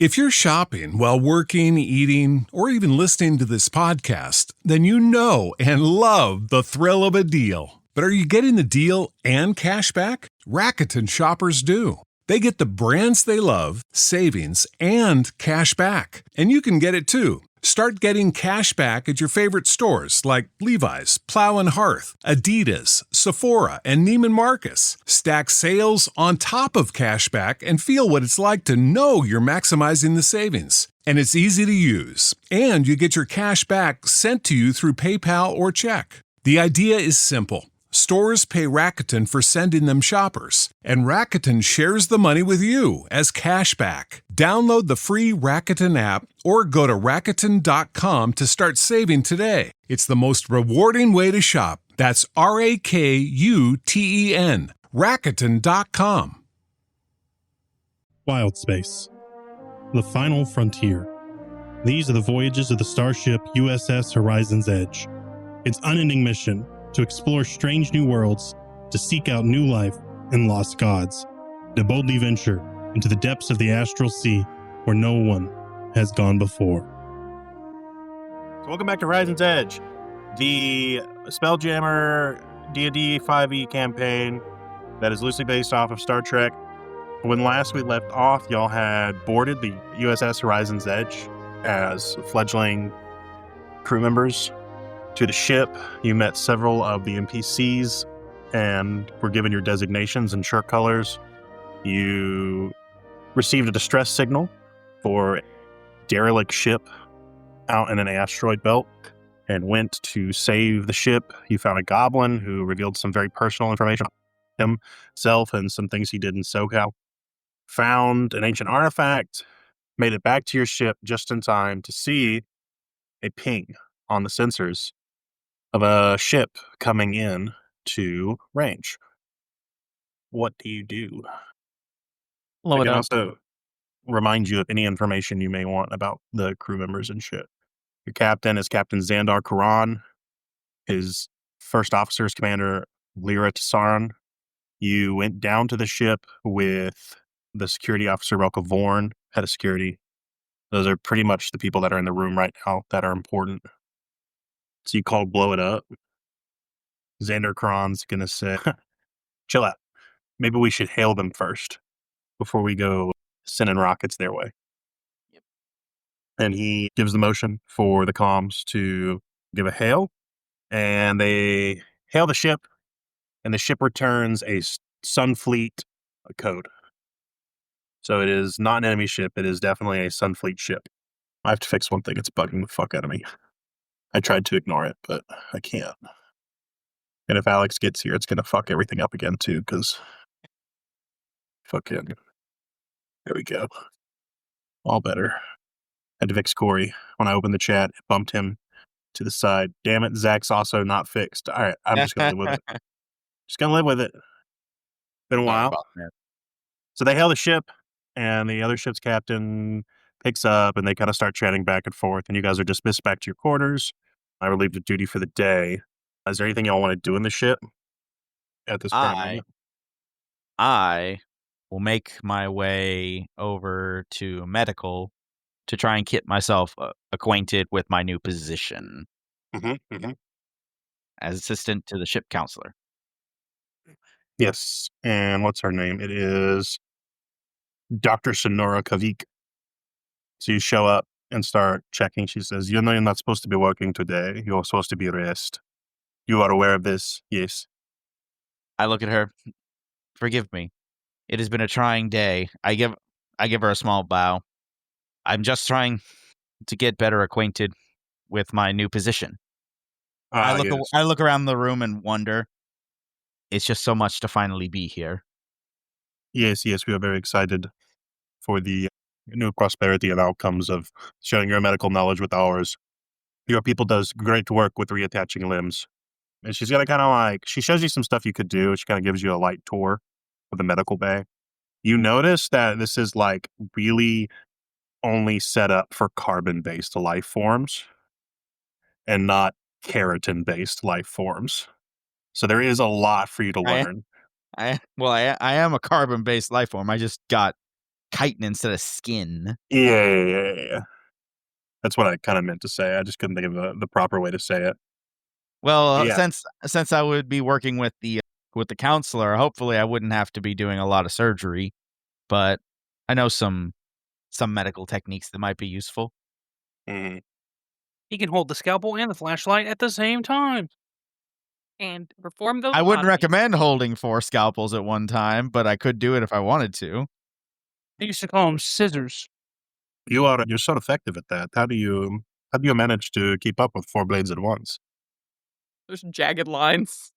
If you're shopping while working, eating, or even listening to this podcast, then you know and love the thrill of a deal. But are you getting the deal and cash back? Rakuten shoppers do. They get the brands they love, savings, and cash back. And you can get it too. Start getting cash back at your favorite stores like Levi's, Plow and Hearth, Adidas, Sephora, and Neiman Marcus. Stack sales on top of cash back and feel what it's like to know you're maximizing the savings. And it's easy to use. And you get your cash back sent to you through PayPal or check. The idea is simple. Stores pay Rakuten for sending them shoppers, and Rakuten shares the money with you as cash back. Download the free Rakuten app or go to Rakuten.com to start saving today. It's the most rewarding way to shop. That's Rakuten. Rakuten.com. Wild Space. The Final Frontier. These are the voyages of the starship USS Horizons Edge. Its unending mission: to explore strange new worlds, to seek out new life and lost gods, to boldly venture into the depths of the astral sea where no one has gone before. So welcome back to Horizons Edge, the Spelljammer D&D 5e campaign that is loosely based off of Star Trek. When last we left off, y'all had boarded the USS Horizons Edge as fledgling crew members to the ship. You met several of the NPCs and were given your designations and shirt colors. You received a distress signal for a derelict ship out in an asteroid belt and went to save the ship. You found a goblin who revealed some very personal information about himself and some things he did in SoCal. Found an ancient artifact, made it back to your ship just in time to see a ping on the sensors of a ship coming in to range. What do you do? I can also remind you of any information you may want about the crew members and shit. Your captain is Captain Xandar Karan. His first officer is Commander Lyra Tsaran. You went down to the ship with the security officer, Relka Vorn, head of security. Those are pretty much the people that are in the room right now that are important. So you call blow it up. Xander Karan's going to say, chill out. Maybe we should hail them first before we go sending rockets their way. Yep. And he gives the motion for the comms to give a hail. And they hail the ship. And the ship returns a Sunfleet code. So it is not an enemy ship. It is definitely a Sunfleet ship. I have to fix one thing. It's bugging the fuck out of me. I tried to ignore it, but I can't. And if Alex gets here, it's going to fuck everything up again, too, because fucking... There we go. All better. Had to fix Corey. When I opened the chat, it bumped him to the side. Damn it, Zach's also not fixed. All right, I'm just going to live with it. Just going to live with it. Been a while. So they hail the ship, and the other ship's captain picks up, and they kind of start chatting back and forth, and you guys are dismissed back to your quarters. I relieved of duty for the day. Is there anything y'all want to do in the ship at this point? I will make my way over to medical to try and get myself acquainted with my new position as assistant to the ship counselor. Yes, and what's her name? It is Dr. Sonora Kavik. So you show up and start checking. She says, you know you're not supposed to be working today. You're supposed to be rest. You are aware of this? Yes. I look at her. Forgive me. It has been a trying day. I give her a small bow. I'm just trying to get better acquainted with my new position. I look around the room and wonder. It's just so much to finally be here. Yes, we are very excited for the new prosperity and outcomes of sharing your medical knowledge with ours. Your people does great work with reattaching limbs. And she's going to kind of like, she shows you some stuff you could do. She kind of gives you a light tour of the medical bay. You notice that this is like really only set up for carbon-based life forms and not keratin-based life forms. So there is a lot for you to learn. I am a carbon-based life form. I just got chitin instead of skin. Yeah. That's what I kind of meant to say. I just couldn't think of the proper way to say it. Well, Yeah. since I would be working with the counselor, hopefully I wouldn't have to be doing a lot of surgery. But I know some medical techniques that might be useful. Mm-hmm. He can hold the scalpel and the flashlight at the same time. And perform those. I wouldn't recommend holding 4 scalpels at one time, but I could do it if I wanted to. They used to call them scissors. You're so effective at that. How do you manage to keep up with 4 blades at once? There's jagged lines.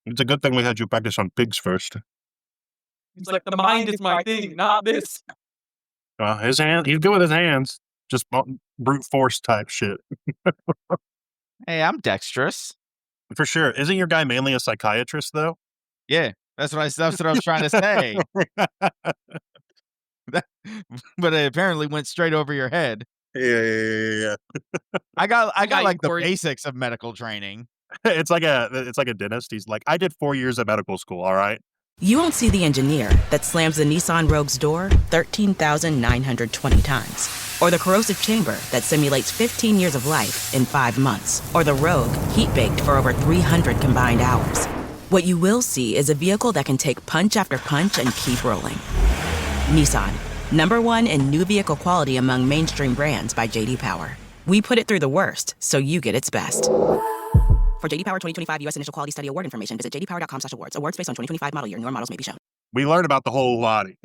It's a good thing we had you practice on pigs first. It's like the mind is my thing, not this. His hand, he's good with his hands. Just brute force type shit. Hey, I'm dexterous. For sure. Isn't your guy mainly a psychiatrist though? Yeah, that's what I was trying to say. But it apparently went straight over your head. Yeah. I got like the Corey. basics of medical training. It's like a dentist. He's like, I did 4 years of medical school, all right? You won't see the engineer that slams the Nissan Rogue's door 13,920 times. Or the corrosive chamber that simulates 15 years of life in 5 months. Or the Rogue heat-baked for over 300 combined hours. What you will see is a vehicle that can take punch after punch and keep rolling. Nissan, #1 in new vehicle quality among mainstream brands by J.D. Power. We put it through the worst, so you get its best. For J.D. Power 2025 U.S. Initial Quality Study Award information, visit jdpower.com/awards. Awards based on 2025 model year. Newer models may be shown. We learned about the whole body.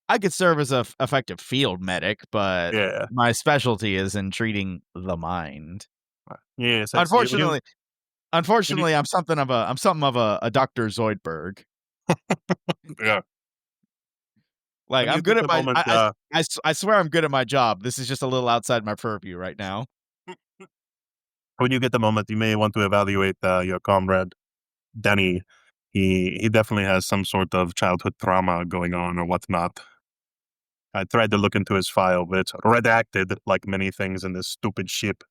I could serve as a effective field medic, but Yeah. my specialty is in treating the mind. Yes. Unfortunately, I'm something of a Dr. Zoidberg. Yeah. Like, When you I'm good get at the my moment, I swear I'm good at my job. This is just a little outside my purview right now. when you get the moment, you may want to evaluate your comrade, Danny. He definitely has some sort of childhood trauma going on or whatnot. I tried to look into his file, but it's redacted like many things in this stupid ship.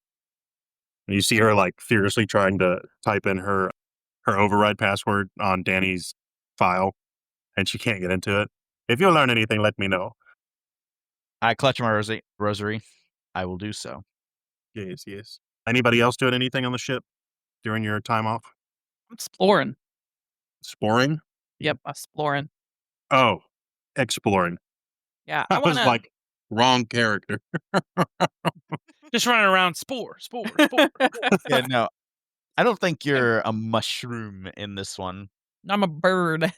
And you see her like furiously trying to type in her override password on Danny's file, and she can't get into it. If you learn anything, let me know. I clutch my rosary. I will do so. Yes. Anybody else doing anything on the ship during your time off? I'm exploring. Exploring? Yep, exploring. Oh, exploring. Yeah, I was like, wrong character. Just running around spore. Yeah, no. I don't think you're a mushroom in this one. I'm a bird.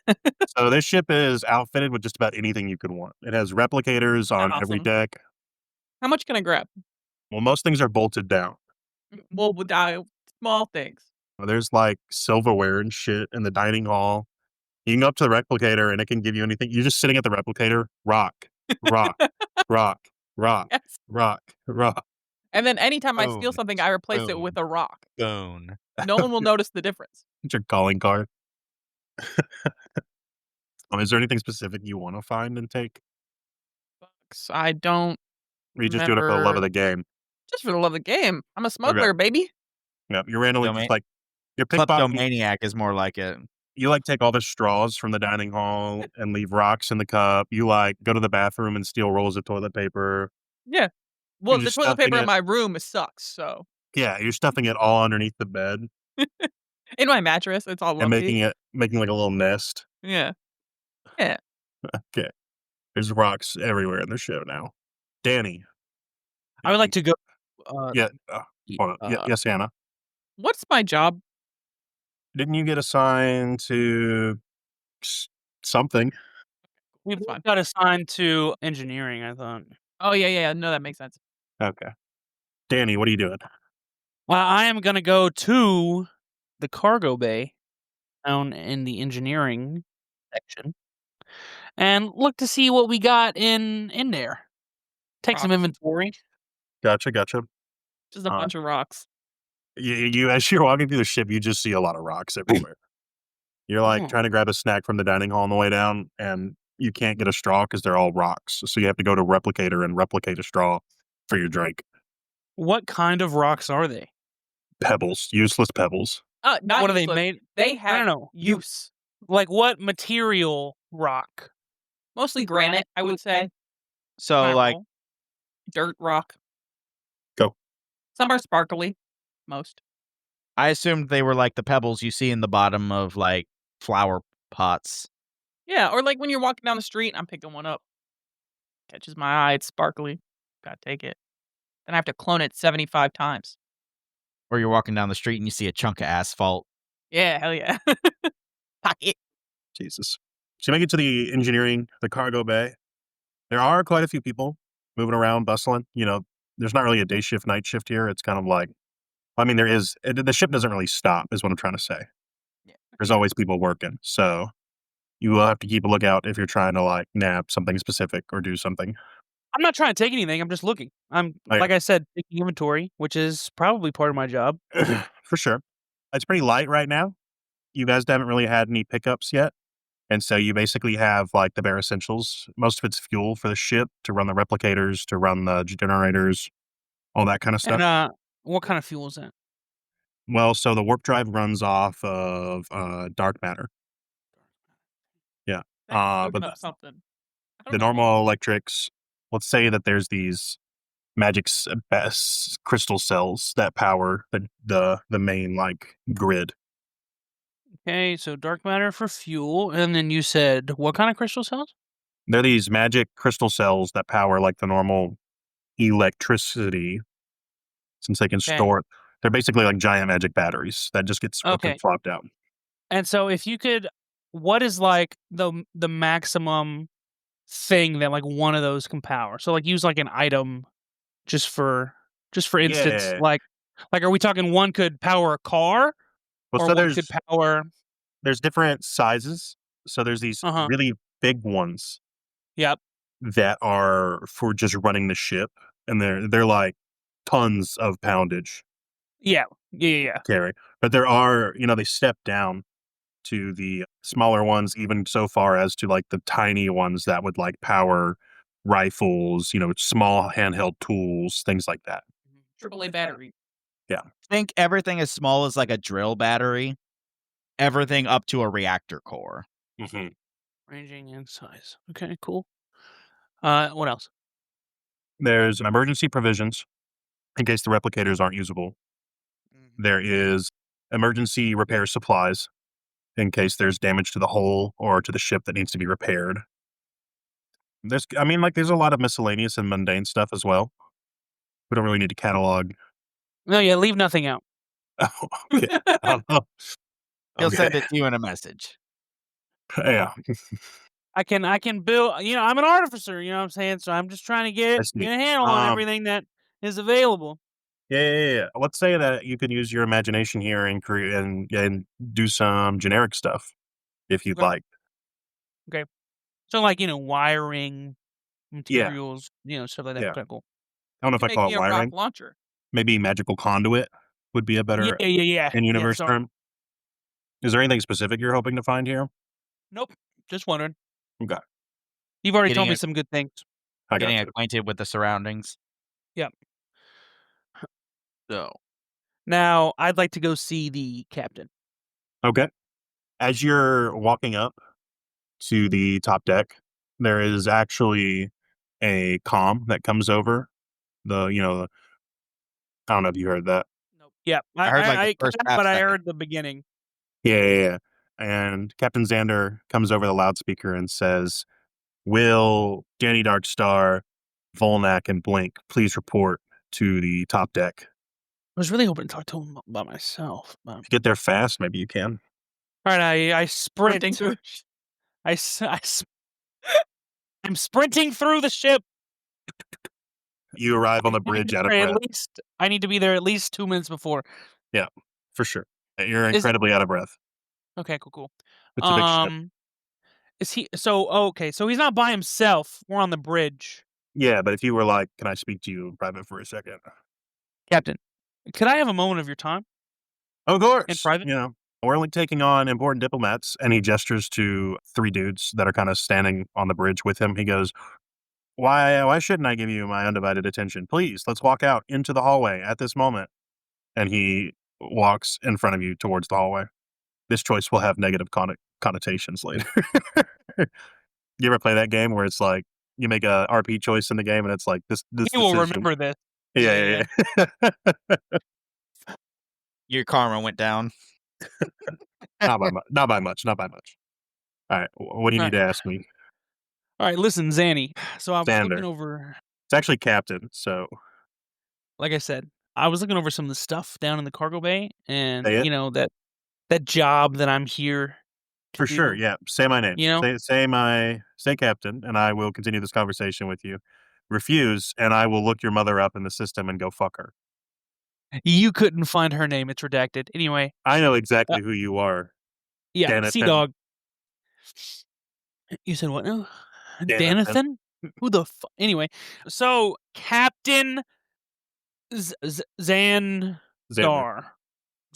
So this ship is outfitted with just about anything you could want. It has replicators on every Awesome. deck. How much can I grab? Well, most things are bolted down. Well, small things. There's like silverware and shit in the dining hall. You can go up to the replicator and it can give you anything. You're just sitting at the replicator. Rock. Yes. And then anytime I steal Bone. something, I replace it with a rock. Bone. No one will notice the difference. It's your calling card. Is there anything specific you want to find and take? I don't. Or you just do it for the love of the game? Just for the love of the game. I'm a smuggler, baby. Yeah, you're randomly Domain- just like you're pickpocketing. Kleptomaniac is more like it. You like take all the straws from the dining hall and leave rocks in the cup. You like go to the bathroom and steal rolls of toilet paper. Yeah. Well, You're the just toilet stuffing paper in it- my room sucks, so. Yeah, you're stuffing it all underneath the bed In my mattress, it's all and lumpy. making like a little nest. Yeah. Okay. There's rocks everywhere in the show now. Danny. I would like to go. Yeah. Hold on. Yes, Anna. What's my job? Didn't you get assigned to something? We That's fine. got assigned to engineering, I thought. Oh, yeah. No, that makes sense. Okay. Danny, what are you doing? Well, I am going to go to the cargo bay down in the engineering section and look to see what we got in there. Take some Rocks. inventory. Gotcha. Just a bunch of rocks. You as you're walking through the ship, you just see a lot of rocks everywhere. You're like trying to grab a snack from the dining hall on the way down, and you can't get a straw because they're all rocks. So you have to go to Replicator and replicate a straw for your drink. What kind of rocks are they? Pebbles, useless pebbles. Not What are they useless. made? They I have don't know. use. Like what material rock? Mostly granite, I would say. So, like, Marble. Dirt rock. Go. Some are sparkly. Most. I assumed they were like the pebbles you see in the bottom of, like, flower pots. Yeah, or like when you're walking down the street, I'm picking one up. Catches my eye, it's sparkly. Gotta take it. Then I have to clone it 75 times. Or you're walking down the street and you see a chunk of asphalt. Yeah, hell yeah. Pocket. Jesus. So you make it to the cargo bay. There are quite a few people moving around, bustling. There's not really a day shift, night shift here. It's kind of like, there is. The ship doesn't really stop, is what I'm trying to say. Yeah. There's always people working. So you will have to keep a lookout if you're trying to like nab something specific or do something. I'm not trying to take anything. I'm just looking. Like I said, taking inventory, which is probably part of my job. For sure. It's pretty light right now. You guys haven't really had any pickups yet. And so you basically have like the bare essentials. Most of it's fuel for the ship to run the replicators, to run the generators, all that kind of stuff. And what kind of fuel is that? Well, so the warp drive runs off of dark matter. Yeah. But something. the normal electrics, let's say that there's these magic crystal cells that power the main like grid. Okay, so dark matter for fuel, and then you said what kind of crystal cells? They're these magic crystal cells that power like the normal electricity, since they can store it. They're basically like giant magic batteries that just get flopped out. And so if you could, what is like the maximum thing that like one of those can power? So like use like an item just for instance, Yeah. like are we talking one could power a car? Well, or so one could power there's different sizes. So there's these really big ones. Yep. That are for just running the ship, and they're like tons of poundage. Yeah. Carry. But there are, they step down to the smaller ones, even so far as to like the tiny ones that would like power rifles, small handheld tools, things like that. AAA battery. Yeah. Think everything as small as like a drill battery, everything up to a reactor core. Mm-hmm. Ranging in size. Okay, cool. What else? There's emergency provisions in case the replicators aren't usable. There is emergency repair supplies in case there's damage to the hull or to the ship that needs to be repaired. There's a lot of miscellaneous and mundane stuff as well. We don't really need to catalog. No, yeah, leave nothing out. Oh, okay. I don't know. He'll send it to you in a message. Yeah. I can build, I'm an artificer, you know what I'm saying? So I'm just trying to get a handle on everything that is available. Yeah. Let's say that you could use your imagination here and create and do some generic stuff if you'd like. Okay. So like, wiring, materials, stuff like that. Yeah. Okay, cool. I don't know if I call it wiring. Rock launcher. Maybe magical conduit would be a better in-universe term. Is there anything specific you're hoping to find here? Nope. Just wondering. Okay. You've already told me some good things. Getting acquainted with the surroundings. Yep. So now I'd like to go see the captain. Okay. As you're walking up to the top deck, there is actually a comm that comes over. I don't know if you heard that. Nope. Yeah, I heard like the first half but I second. heard the beginning. Yeah. And Captain Xander comes over the loudspeaker and says, "Will Danny Darkstar, Volnak, and Blink please report to the top deck?" I was really hoping to talk to him about myself. If you get there fast, maybe you can. All right, I sprint. I'm sprinting through the ship. You arrive on the bridge out of breath. I need to be there at least 2 minutes before. Yeah, for sure. You're incredibly out of breath. Okay, cool. It's a big ship. Is he so he's not by himself. We're on the bridge. Yeah, but if you were like, "Can I speak to you in private for a second?" Captain, could I have a moment of your time? Of course. In private? We're only taking on important diplomats. And he gestures to 3 dudes that are kind of standing on the bridge with him. He goes, Why shouldn't I give you my undivided attention? Please, let's walk out into the hallway at this moment. And he walks in front of you towards the hallway. This choice will have negative connotations later. You ever play that game where it's like you make a RP choice in the game and it's like this He will decision. remember this. Yeah. Your karma went down. Not by much. All right, what do you need to ask me? All right, listen, Zanny. So I was Xander. looking over, It's actually Captain, so like I said, I was looking over some of the stuff down in the cargo bay, and Say it. you know that job that I'm here to for sure, do, yeah. Say my name. You know, Say Captain, and I will continue this conversation with you. Refuse, and I will look your mother up in the system and go fuck her. you couldn't find her name. It's redacted. Anyway, I know exactly who you are. yeah, Danathan. Sea Dog. You said what now? Danathan. Danathan? Who the fuck? Anyway, so Captain Xandar.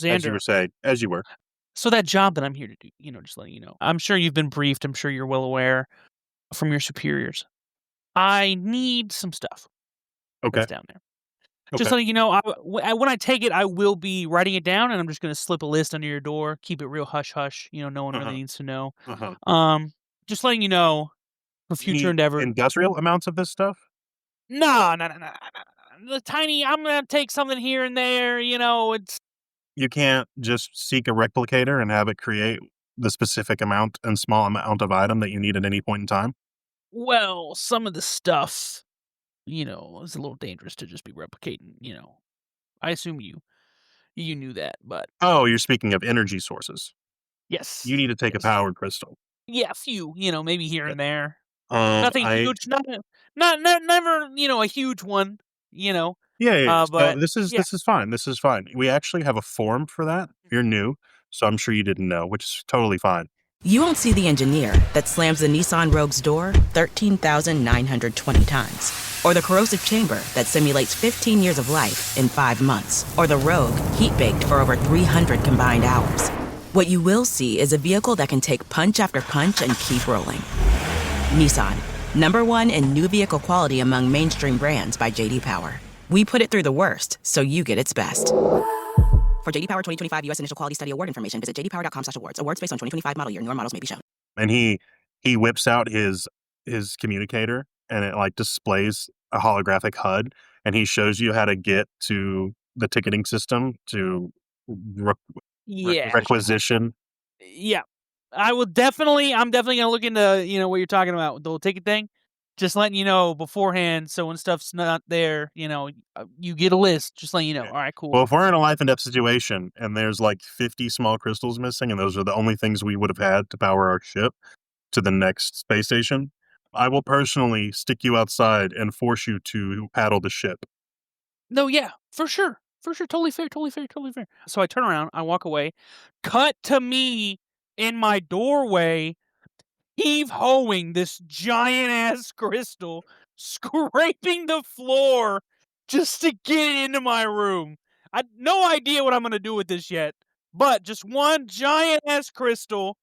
As you were saying, as you were. So that job that I'm here to do, just letting you know. I'm sure you've been briefed. I'm sure you're well aware from your superiors. I need some stuff. Okay. That's down there. Just letting you know, when I take it, I will be writing it down, and I'm just going to slip a list under your door. Keep it real hush hush. No one really needs to know. Just letting you know for future endeavor. Industrial amounts of this stuff? No. The tiny. I'm going to take something here and there. It's. You can't just seek a replicator and have it create the specific amount and small amount of item that you need at any point in time? Well, some of the stuff, is a little dangerous to just be replicating, I assume you knew that, but... Oh, you're speaking of energy sources. Yes. You need to take a powered crystal. Yeah, a few, maybe here and there. Nothing huge, never, a huge one, Yeah. but this is fine. This is fine. We actually have a form for that. You're new, so I'm sure you didn't know, which is totally fine. You won't see the engineer that slams the Nissan Rogue's door 13,920 times, or the corrosive chamber that simulates 15 years of life in 5 months, or the Rogue heat-baked for over 300 combined hours. What you will see is a vehicle that can take punch after punch and keep rolling. Nissan, #1 in new vehicle quality among mainstream brands by J.D. Power. We put it through the worst, so you get its best. For J.D. Power 2025 U.S. Initial Quality Study Award information, visit jdpower.com/awards. Awards based on 2025 model year. Newer models may be shown. And he whips out his communicator, and it like displays a holographic HUD, and he shows you how to get to the ticketing system to requisition. Yeah, I'm definitely gonna look into what you're talking about, the whole ticket thing. Just letting you know beforehand, so when stuff's not there, you get a list. Just letting you know. Yeah. All right, cool. Well, if we're in a life and death situation and there's like 50 small crystals missing, and those are the only things we would have had to power our ship to the next space station, I will personally stick you outside and force you to paddle the ship. No, yeah, for sure. Totally fair. So I turn around, I walk away. Cut to me in my doorway, heave-hoing this giant-ass crystal, scraping the floor just to get into my room. I had no idea what I'm going to do with this yet, but just one giant-ass crystal,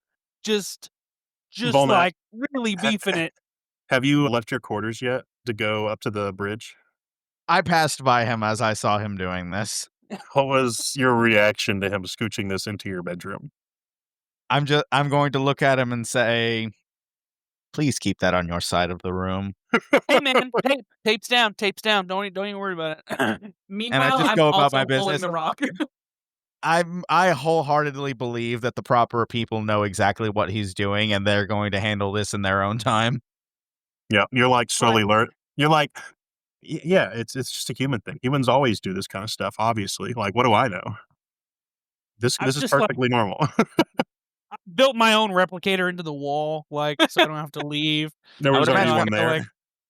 just Volnat, like really beefing it. Have you left your quarters yet to go up to the bridge? I passed by him as I saw him doing this. What was your reaction to him scooching this into your bedroom? I'm going to look at him and say, please keep that on your side of the room. Hey man, tapes down. Don't even worry about it. Meanwhile, And I just I'm go about also my pulling business. the rock. I wholeheartedly believe that the proper people know exactly what he's doing, and they're going to handle this in their own time. Yeah, you're like slowly learn. You're like, yeah, it's just a human thing. Humans always do this kind of stuff. Obviously, like, what do I know? This is perfectly normal. I built my own replicator into the wall, so I don't have to leave. There was already one imagine,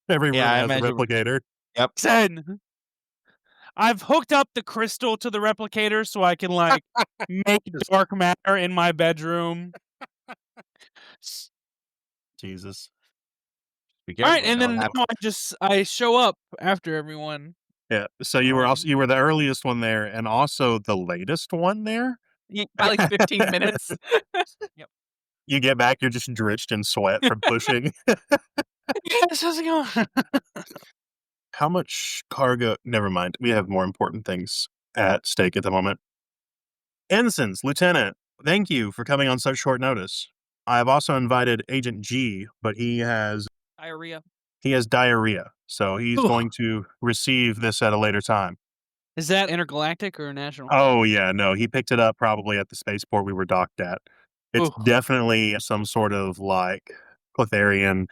there. Every room has a replicator. Yep. 10. I've hooked up the crystal to the replicator so I can make dark matter in my bedroom. Jesus. All right, and then I show up after everyone. Yeah. So you were the earliest one there, and also the latest one there. By like 15 minutes. Yep. You get back, you're just drenched in sweat from pushing. Yes, how's it going? How much cargo? Never mind. We have more important things at stake at the moment. Ensigns, Lieutenant, thank you for coming on such short notice. I've also invited Agent G, but he has Diarrhea. diarrhea, so he's Ooh. going to receive this at a later time. Is that intergalactic or national? Oh, yeah, no, he picked it up probably at the spaceport we were docked at. It's Ooh. definitely some sort of, like, Clotharian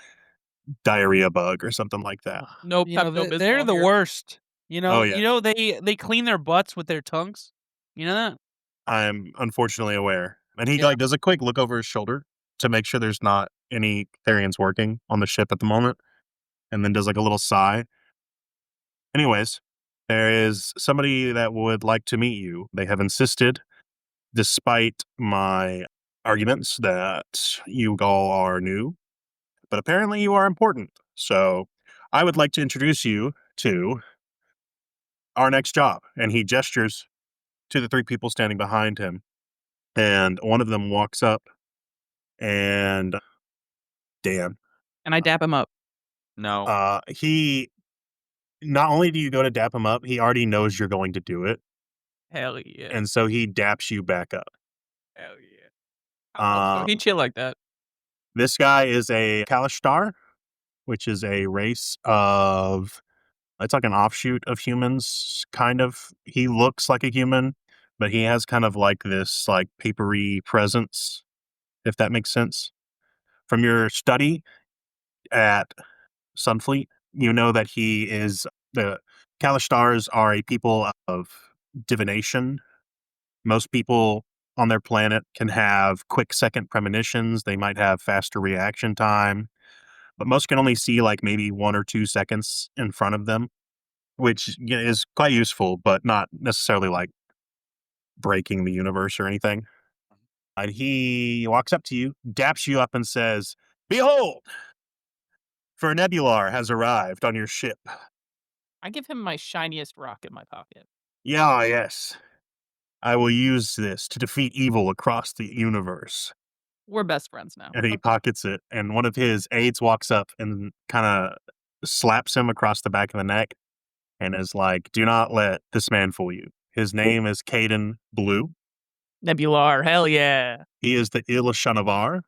diarrhea bug or something like that. No They're Pepto-Bismol the here. worst. Oh, yeah. They clean their butts with their tongues. You know that? I'm unfortunately aware. And he, Yeah. like, does a quick look over his shoulder to make sure there's not any Clotharians working on the ship at the moment, and then does, like, a little sigh. Anyways, there is somebody that would like to meet you. They have insisted, despite my arguments, that you all are new, but apparently you are important. So I would like to introduce you to our next job. And he gestures to the three people standing behind him. And one of them walks up and Dan. And I dap him up. No. He not only do you go to dap him up, he already knows you're going to do it. Hell yeah. And so he daps you back up. Hell yeah. So he chill like that. This guy is a Kalishtar, which is a race of, it's like an offshoot of humans, kind of. He looks like a human, but he has kind of like this like papery presence, if that makes sense. From your study at Sunfleet, you know that the Kalistars are a people of divination. Most people on their planet can have quick second premonitions. They might have faster reaction time, but most can only see like maybe 1 or 2 seconds in front of them, which is quite useful, but not necessarily like breaking the universe or anything. And he walks up to you, daps you up, and says, "Behold, for Nebular has arrived on your ship." I give him my shiniest rock in my pocket. "Yeah, yes. I will use this to defeat evil across the universe." We're best friends now. And he pockets it, and one of his aides walks up and kind of slaps him across the back of the neck and is like, "Do not let this man fool you. His name is Caden Blue. Nebular, hell yeah. He is the Ilashanavar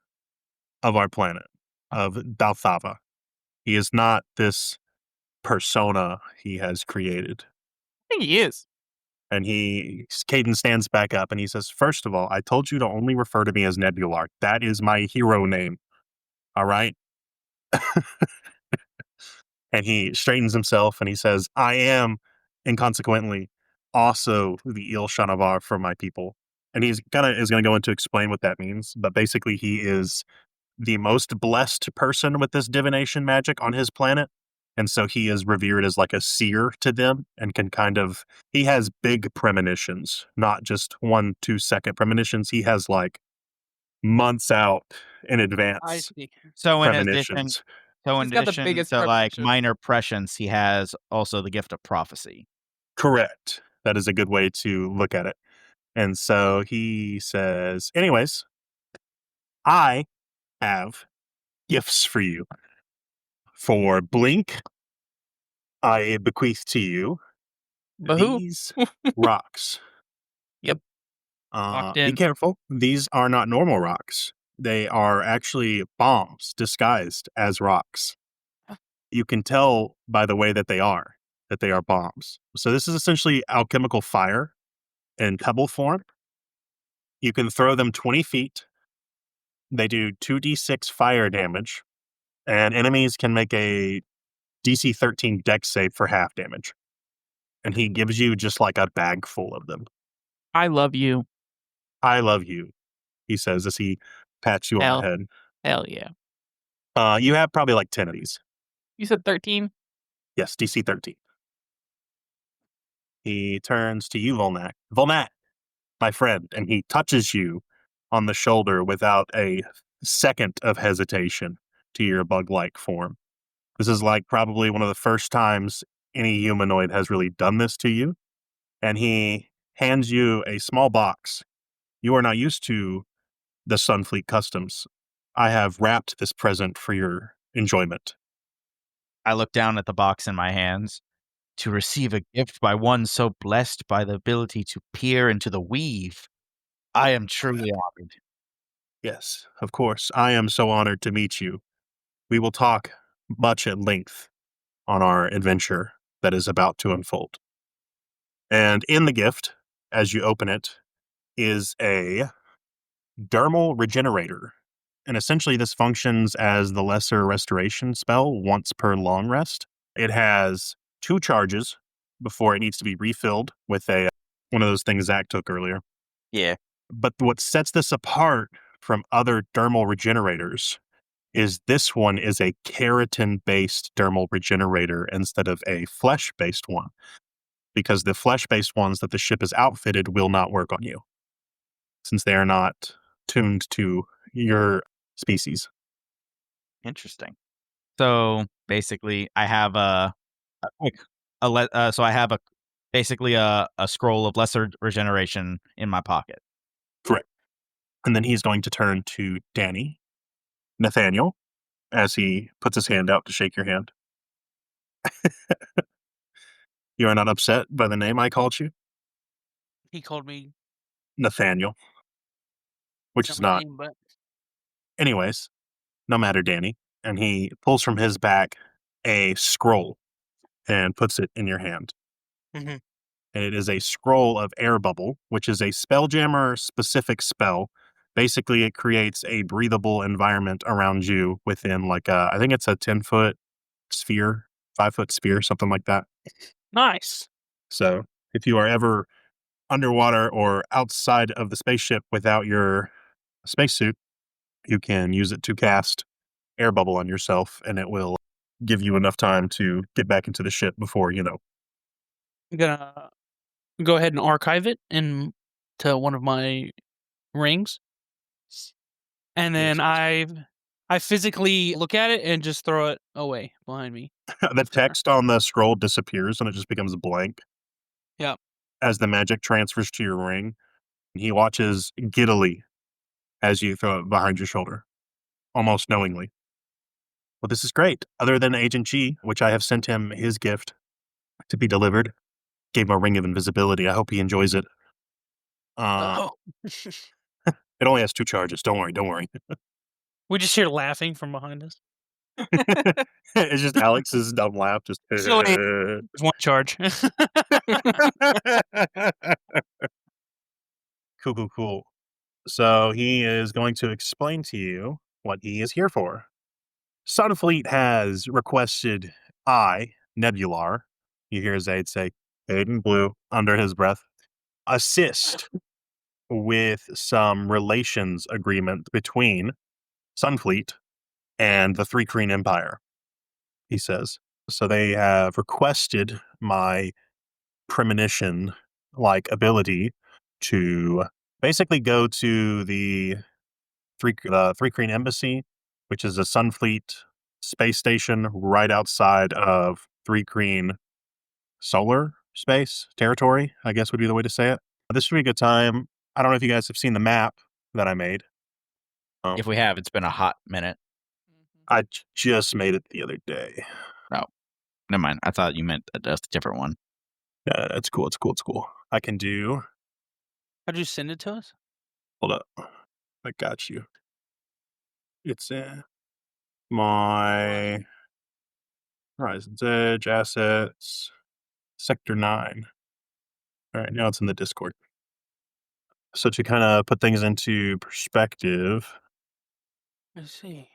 of our planet, of Dalthava. He is not this persona he has created." I think he is. And Caden stands back up and he says, "First of all, I told you to only refer to me as Nebular. That is my hero name. All right?" And he straightens himself and he says, "I am, inconsequently, also the Il Shanavar for my people." And is gonna go into explain what that means, but basically he is the most blessed person with this divination magic on his planet. And so he is revered as like a seer to them and he has big premonitions, not just 1-2 second premonitions. He has like months out in I advance see. So in addition, premonitions. so in He's got the addition biggest to like premonition. minor prescience, he has also the gift of prophecy. Correct. That is a good way to look at it. And so he says, "Anyways, I have gifts for you. For Blink, I bequeath to you Bahoo. these rocks." Yep. Locked Be in. careful. These are not normal rocks. They are actually bombs disguised as rocks. You can tell by the way that they are bombs. So this is essentially alchemical fire in pebble form. You can throw them 20 feet. They do 2d6 fire damage, and enemies can make a DC 13 dex save for half damage. And he gives you just like a bag full of them. I love you. "I love you," he says as he pats you on the head. Hell yeah. You have probably like 10 of these. You said 13? Yes, DC 13. He turns to you, Volnak. "Volnak, my friend," and he touches you on the shoulder without a second of hesitation to your bug-like form. This is like probably one of the first times any humanoid has really done this to you. And he hands you a small box. "You are not used to the Sunfleet customs. I have wrapped this present for your enjoyment." I look down at the box in my hands. To receive a gift by one so blessed by the ability to peer into the weave, I am truly honored. Yes, of course. I am so honored to meet you. We will talk much at length on our adventure that is about to unfold. And in the gift, as you open it, is a dermal regenerator. And essentially, this functions as the lesser restoration spell once per long rest. It has 2 charges before it needs to be refilled with one of those things Zach took earlier. Yeah. But what sets this apart from other dermal regenerators is this one is a keratin-based dermal regenerator instead of a flesh-based one, because the flesh-based ones that the ship is outfitted will not work on you, since they are not tuned to your species. Interesting. So basically, I have basically a scroll of lesser regeneration in my pocket. Correct. And then he's going to turn to Nathaniel, as he puts his hand out to shake your hand. You are not upset by the name I called you? He called me Nathaniel. Which is my not. name, but Anyways, no matter, Danny. And he pulls from his back a scroll and puts it in your hand. Mhm. And it is a scroll of air bubble, which is a Spelljammer specific spell. Basically, it creates a breathable environment around you within I think it's a 10-foot sphere, 5-foot sphere, something like that. nice. So if you are ever underwater or outside of the spaceship without your spacesuit, you can use it to cast air bubble on yourself, and it will give you enough time to get back into the ship before, I'm gonna go ahead and archive it to one of my rings, and then I physically look at it and just throw it away behind me. the text on the scroll disappears and it just becomes blank. Yep. As the magic transfers to your ring, he watches giddily as you throw it behind your shoulder, almost knowingly. Well, this is great. Other than Agent G, which I have sent him his gift to be delivered, gave him a ring of invisibility. I hope he enjoys it. Oh. It only has 2 charges. Don't worry. We just hear laughing from behind us. It's just Alex's dumb laugh. Just Silly. There's 1 charge. Cool. So he is going to explain to you what he is here for. Sunfleet has requested Nebular, you hear Zaid say, Aiden Blue, under his breath, assist with some relations agreement between Sunfleet and the 3 Kreen Empire, he says. So they have requested my premonition-like ability to basically go to the 3 Kreen Embassy, which is a Sunfleet space station right outside of 3 Kreen solar space territory, I guess would be the way to say it. This would be a good time. I don't know if you guys have seen the map that I made. If we have, it's been a hot minute. I just made it the other day. Oh, never mind. I thought you meant a different one. Yeah, it's cool. I can do. How'd you send it to us? Hold up. I got you. It's in my Horizons Edge assets, Sector 9. All right, now it's in the Discord. So to kind of put things into perspective, I see.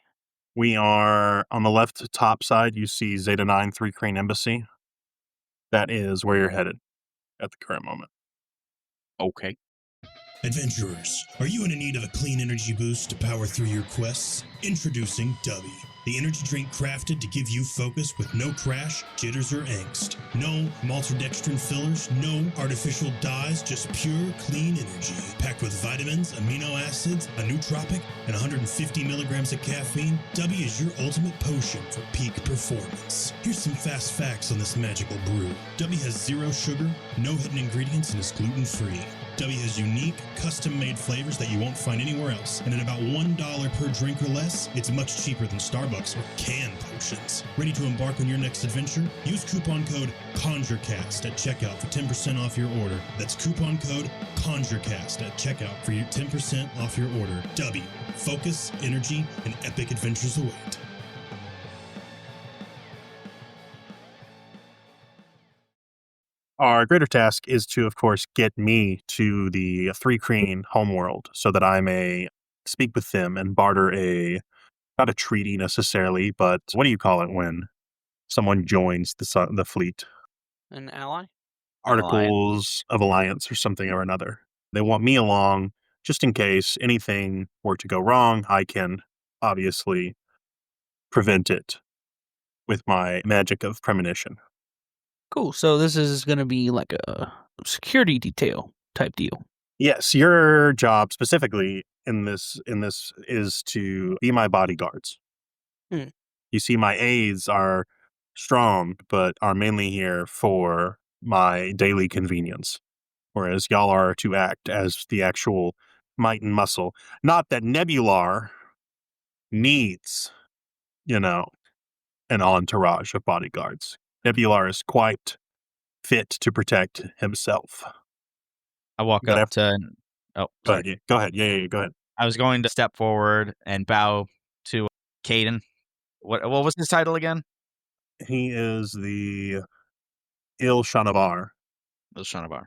we are on the left top side. You see Zeta-9 3 Kreen Embassy. That is where you're headed at the current moment. Okay. Adventurers, are you in need of a clean energy boost to power through your quests? Introducing Dubby, the energy drink crafted to give you focus with no crash, jitters, or angst. No maltodextrin fillers, no artificial dyes, just pure, clean energy. Packed with vitamins, amino acids, a nootropic, and 150 milligrams of caffeine, Dubby is your ultimate potion for peak performance. Here's some fast facts on this magical brew. Dubby has 0 sugar, no hidden ingredients, and is gluten-free. W has unique, custom-made flavors that you won't find anywhere else. And at about $1 per drink or less, it's much cheaper than Starbucks or canned potions. Ready to embark on your next adventure? Use coupon code CONJURECAST at checkout for 10% off your order. That's coupon code CONJURECAST at checkout for your 10% off your order. W. Focus, energy, and epic adventures await. Our greater task is to, of course, get me to the Three Crane homeworld so that I may speak with them and barter not a treaty necessarily, but what do you call it when someone joins the fleet? An ally? Articles of alliance or something or another. They want me along just in case anything were to go wrong. I can obviously prevent it with my magic of premonition. Cool. So this is going to be like a security detail type deal. Yes, your job specifically in this is to be my bodyguards. Hmm. You see, my aides are strong, but are mainly here for my daily convenience, whereas y'all are to act as the actual might and muscle. Not that Nebular needs, an entourage of bodyguards. Nebular is quite fit to protect himself. I walk up to. Oh, sorry. Go ahead. Yeah, go ahead. I was going to step forward and bow to Caden. What was his title again? He is the Il Shanavar. Il Shanavar.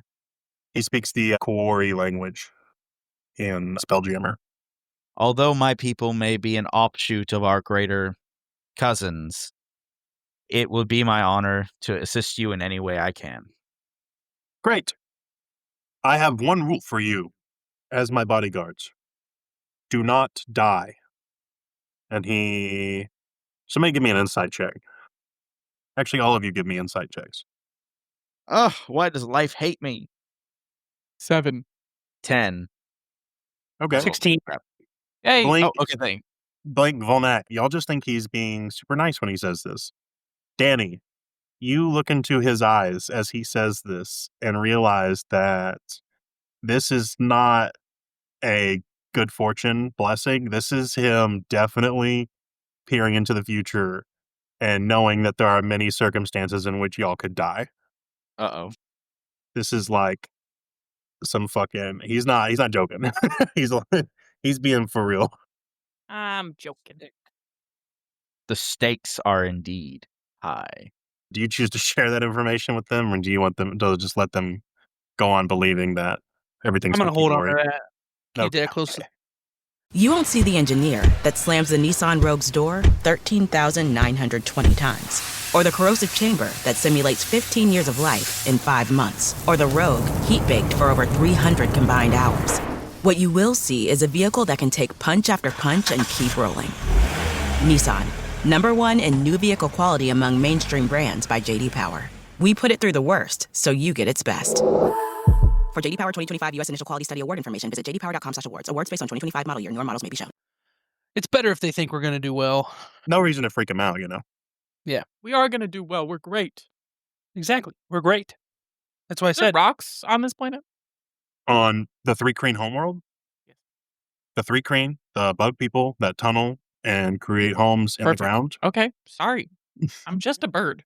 He speaks the Kaori language in Spelljammer. Although my people may be an offshoot of our greater cousins, it would be my honor to assist you in any way I can. Great. I have one rule for you as my bodyguards. Do not die. And somebody give me an insight check. Actually, all of you give me insight checks. Ugh, why does life hate me? 7. 10. Okay. 16. Hey. Blink, Oh, okay, thanks. Blink Volnat, y'all just think he's being super nice when he says this. Danny, you look into his eyes as he says this and realize that this is not a good fortune blessing. This is him definitely peering into the future and knowing that there are many circumstances in which y'all could die. Uh-oh. This is like some fucking he's not joking. he's being for real. I'm joking. The stakes are indeed high. Do you choose to share that information with them, or do you want them to just let them go on believing that everything's I'm going to hold on to hunky-dory? that. Keep that close. Okay. You won't see the engineer that slams the Nissan Rogue's door 13,920 times. Or the corrosive chamber that simulates 15 years of life in 5 months. Or the Rogue heat-baked for over 300 combined hours. What you will see is a vehicle that can take punch after punch and keep rolling. Nissan, #1 in new vehicle quality among mainstream brands by J.D. Power. We put it through the worst, so you get its best. For J.D. Power 2025 U.S. Initial Quality Study Award information, visit jdpower.com/awards. Awards based on 2025 model year. Newer models may be shown. It's better if they think we're going to do well. No reason to freak him out, Yeah, We are going to do well. We're great. exactly. We're great. That's why I Is there said rocks on this planet? On the Three Crane homeworld, Yes. the Three Crane, the bug people that tunnel and create homes in the Perfect. ground. Okay. Sorry. I'm just a bird.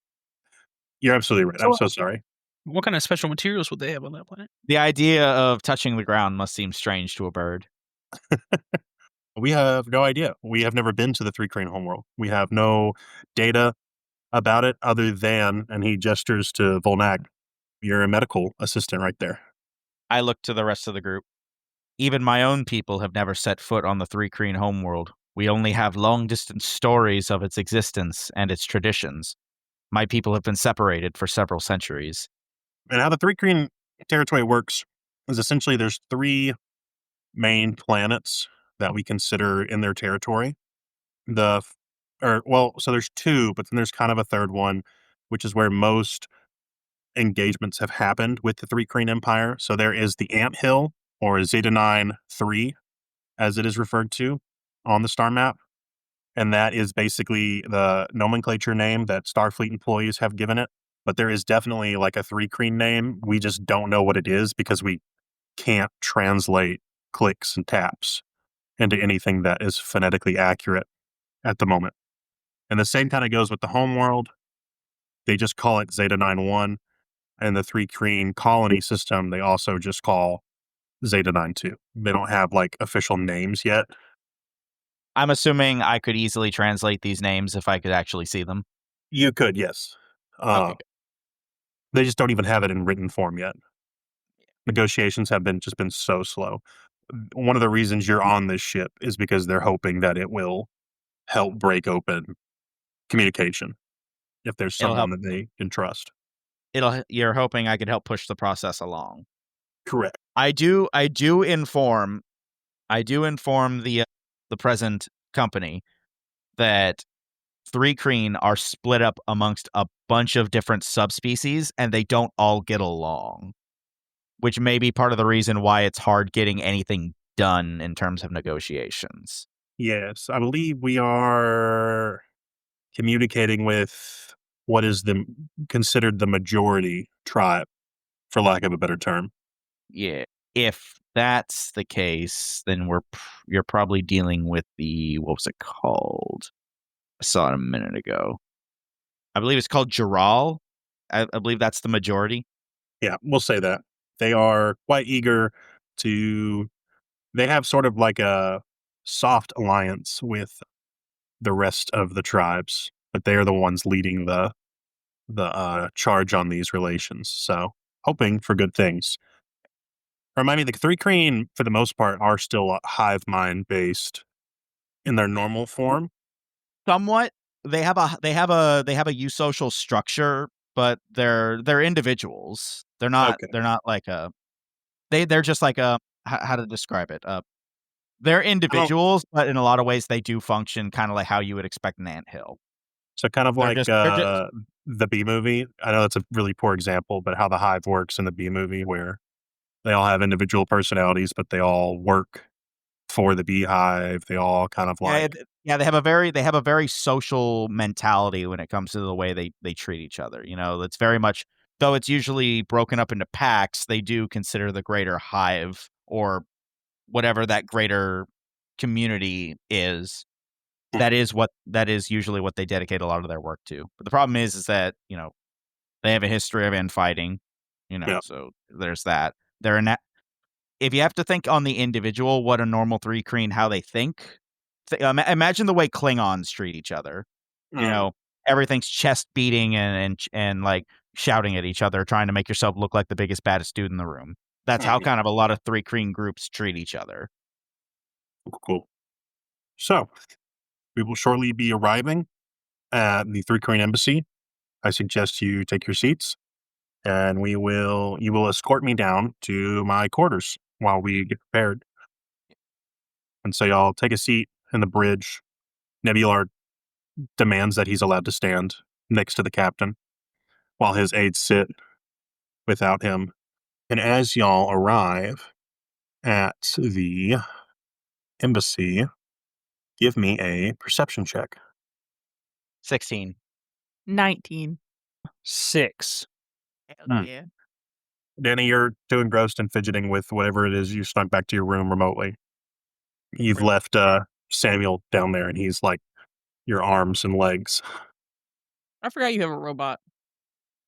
You're absolutely right. I'm so sorry. what kind of special materials would they have on that planet? The idea of touching the ground must seem strange to a bird. We have no idea. We have never been to the Three Crane homeworld. We have no data about it other than, and he gestures to Volnag, you're a medical assistant right there. I look to the rest of the group. Even my own people have never set foot on the Three Crane homeworld. We only have long-distance stories of its existence and its traditions. My people have been separated for several centuries. And how the Three Crane territory works is essentially there's 3 main planets that we consider in their territory. So there's 2, but then there's kind of a third one, which is where most engagements have happened with the Three Crane Empire. So there is the Ant Hill, or Zeta-9 3, as it is referred to on the star map. And that is basically the nomenclature name that Starfleet employees have given it. But there is definitely like a Three Crane name. We just don't know what it is because we can't translate clicks and taps into anything that is phonetically accurate at the moment. And the same kind of goes with the homeworld. They just call it Zeta-9 1. And the 3 Kreen colony system, they also just call Zeta-9 2. They don't have like official names yet. I'm assuming I could easily translate these names if I could actually see them. You could, yes. Okay, good. They just don't even have it in written form yet. Negotiations have been so slow. One of the reasons you're on this ship is because they're hoping that it will help break open communication if there's It'll someone help. that they can trust. You're hoping I could help push the process along. Correct. I do inform the present company that 3 Kreen are split up amongst a bunch of different subspecies and they don't all get along, which may be part of the reason why it's hard getting anything done in terms of negotiations. Yes, I believe we are communicating with what is considered the majority tribe, for lack of a better term. Yeah, if that's the case, then you're probably dealing with the, what was it called? I saw it a minute ago. I believe it's called Jural. I believe that's the majority. Yeah, we'll say that. They are quite eager to. They have sort of like a soft alliance with the rest of the tribes, but they are the ones leading the charge on these relations. So, hoping for good things. Remind me, the 3 Kreen, for the most part, are still hive mind based in their normal form. Somewhat. They have a eusocial structure, but they're individuals. They're not Okay. they're not like a they're just like a how to describe it. They're individuals, but in a lot of ways they do function kind of like how you would expect an anthill. So kind of They're like just the B movie. I know that's a really poor example, but how the hive works in the B movie, where they all have individual personalities, but they all work for the beehive. They all kind of like they have a very social mentality when it comes to the way they treat each other. You know, it's very much, though it's usually broken up into packs, they do consider the greater hive or whatever that greater community is. That is usually what they dedicate a lot of their work to. But the problem is that, you know, they have a history of infighting, you know, Yeah. so there's that. If you have to think on the individual, what a normal 3 Kreen, how they think, imagine the way Klingons treat each other. You know, everything's chest beating and like shouting at each other, trying to make yourself look like the biggest, baddest dude in the room. That's how kind of a lot of 3 Kreen groups treat each other. Cool. So we will shortly be arriving at the 3 Kreen embassy. I suggest you take your seats, and you will escort me down to my quarters while we get prepared. And so y'all take a seat in the bridge. Nebular demands that he's allowed to stand next to the captain while his aides sit without him. And as y'all arrive at the embassy, give me a perception check. 16. 19. 6. Hell yeah. Danny, you're too engrossed and fidgeting with whatever it is you snuck back to your room remotely. You've left Samuel down there, and he's like your arms and legs. I forgot you have a robot.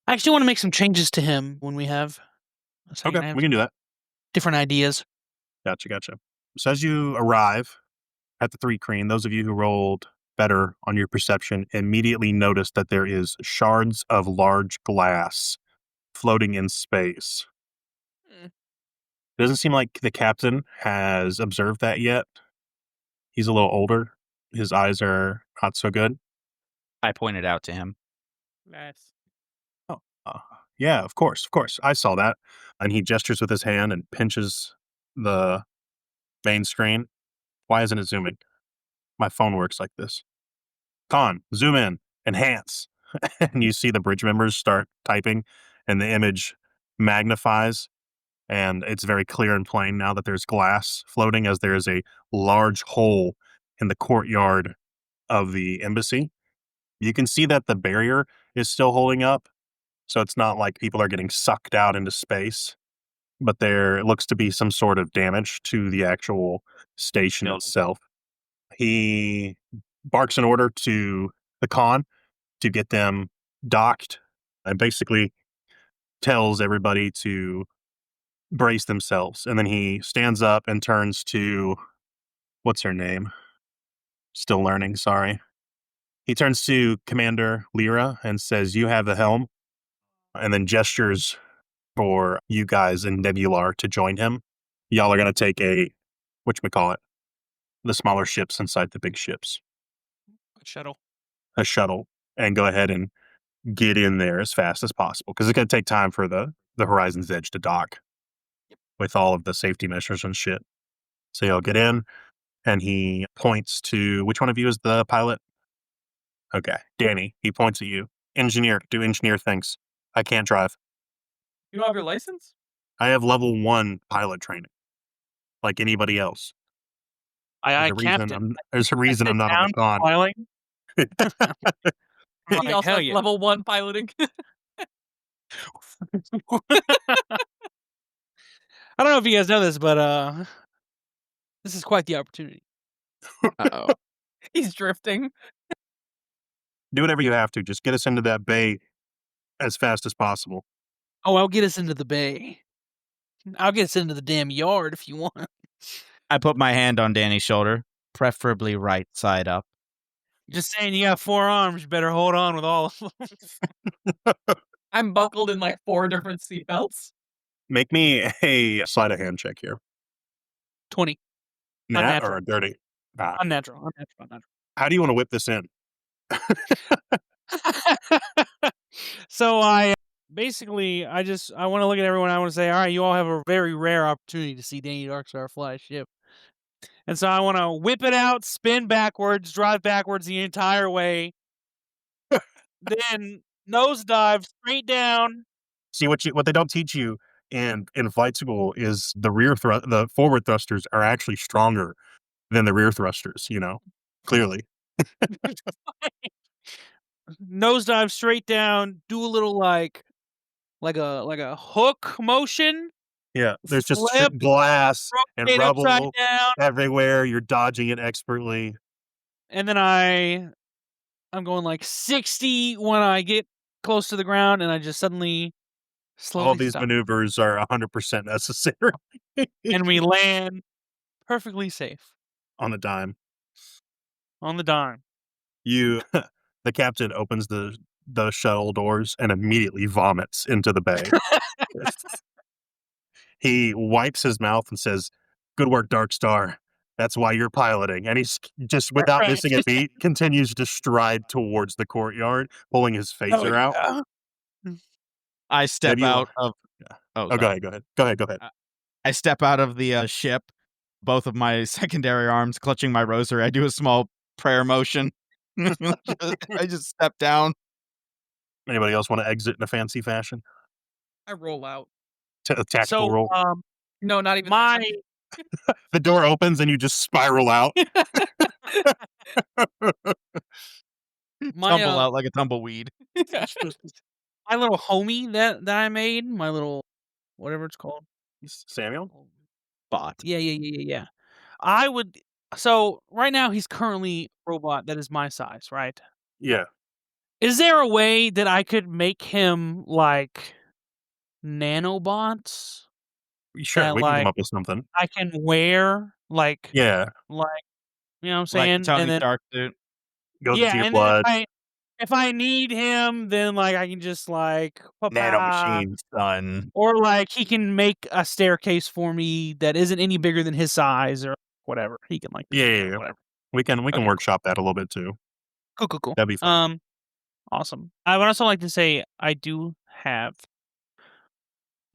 I actually want to make some changes to him when we have. So Okay, we can do that. different ideas. Gotcha. So as you arrive at the 3 Kreen, those of you who rolled better on your perception immediately notice that there is shards of large glass floating in space. Hmm. It doesn't seem like the captain has observed that yet. He's a little older. His eyes are not so good. I pointed out to him. Nice. Oh, yeah, of course. I saw that. And he gestures with his hand and pinches the main screen. Why isn't it zooming? My phone works like this. Con, zoom in, enhance. And you see the bridge members start typing, and the image magnifies. And it's very clear and plain now that there's glass floating, as there is a large hole in the courtyard of the embassy. You can see that the barrier is still holding up, so it's not like people are getting sucked out into space. but there looks to be some sort of damage to the actual station Building. itself. He barks an order to the con to get them docked and basically tells everybody to brace themselves. And then he stands up and turns to, what's her name? Still learning, sorry. He turns to Commander Lyra and says, "You have the helm," and then gestures for you guys in Nebular to join him. Y'all are going to take whatchamacallit, the smaller ships inside the big ships, Shuttle. a shuttle, and go ahead and get in there as fast as possible because it's going to take time for the Horizons Edge to dock with all of the safety measures and shit. So you'll get in, and he points to, which one of you is the pilot? Okay, Danny. He points at you. Engineer, do engineer things. I can't drive. You don't have your license? I have level 1 pilot training, like anybody else. I There's a reason I'm not on the con. Filing. He also has level 1 piloting. I don't know if you guys know this, but this is quite the opportunity. Uh-oh. He's drifting. Do whatever you have to. Just get us into that bay as fast as possible. Oh, I'll get us into the bay. I'll get us into the damn yard if you want. I put my hand on Danny's shoulder, preferably right side up. Just saying, you got 4 arms. You better hold on with all of them. I'm buckled in like 4 different seatbelts. Make me a sleight of hand check here. 20. Nat Unnatural. or a dirty? Nah. Unnatural. How do you want to whip this in? So I want to look at everyone. I want to say, all right, you all have a very rare opportunity to see Danny Darkstar fly a ship. And so I want to whip it out, spin backwards, drive backwards the entire way, then nosedive straight down. See, what they don't teach you in flight school is the forward thrusters are actually stronger than the rear thrusters, clearly. Nosedive straight down, do a little like a hook motion. Yeah, there's just Flip, glass and rotate rubble upside down. everywhere. You're dodging it expertly. And then I'm going like 60 when I get close to the ground, and I just suddenly slowly All these stop. maneuvers are 100% necessary. And we land perfectly safe On a dime. on the dime. The captain opens the shuttle doors and immediately vomits into the bay. He wipes his mouth and says, "Good work, Dark Star. That's why you're piloting." And he's just, without Right. missing a beat, continues to stride towards the courtyard, pulling his phaser out. I step Maybe out of. Yeah. Oh, Go ahead. Go ahead. I step out of the ship, both of my secondary arms clutching my rosary. I do a small prayer motion. I just step down. Anybody else want to exit in a fancy fashion? I roll out. A tactical roll. No, not even The door opens and you just spiral out. Tumble out like a tumbleweed. My little homie that I made, my little whatever it's called. Samuel? Bot. Yeah. So right now he's currently a robot that is my size, right? Yeah. Is there a way that I could make him like nanobots Sure, that we can come up with something. I can wear like Yeah. you know what I'm saying? Like Tony and then Stark suit. Goes into your and blood. then if I need him, then like I can just like Nano machine, son. or like he can make a staircase for me that isn't any bigger than his size or whatever. He can like Yeah. whatever. We can Okay, workshop that a little bit too. Cool. That'd be fun. Awesome. I would also like to say I do have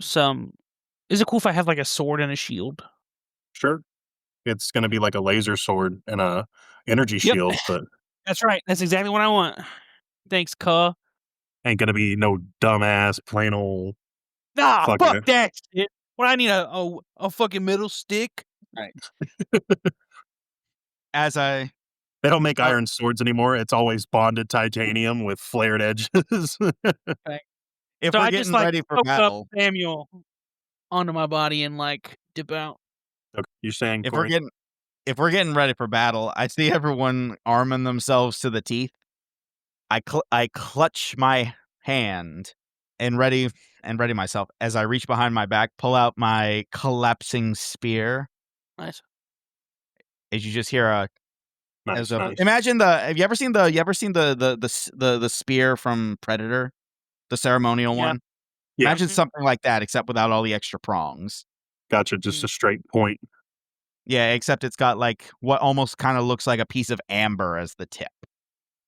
some. Is it cool if I have like a sword and a shield? Sure. It's going to be like a laser sword and a energy shield, but That's right. That's exactly what I want. Thanks, cuh. ain't going to be no dumbass plain old. Nah, Fuck fuck it. that shit. What I need a fucking middle stick. Right. As I They don't make iron swords anymore. It's always bonded titanium with flared edges. if So we're I getting just like ready for poked up battle, Samuel onto my body and like dip out. Okay. You're saying If we're getting ready for battle, I see everyone arming themselves to the teeth. I clutch my hand and ready myself as I reach behind my back, pull out my collapsing spear. Nice. As you just hear a nice. imagine have you ever seen the spear from Predator, the ceremonial Yeah. one? Yeah. Imagine something like that, except without all the extra prongs. Gotcha. Just a straight point. Yeah, except it's got like what almost kind of looks like a piece of amber as the tip.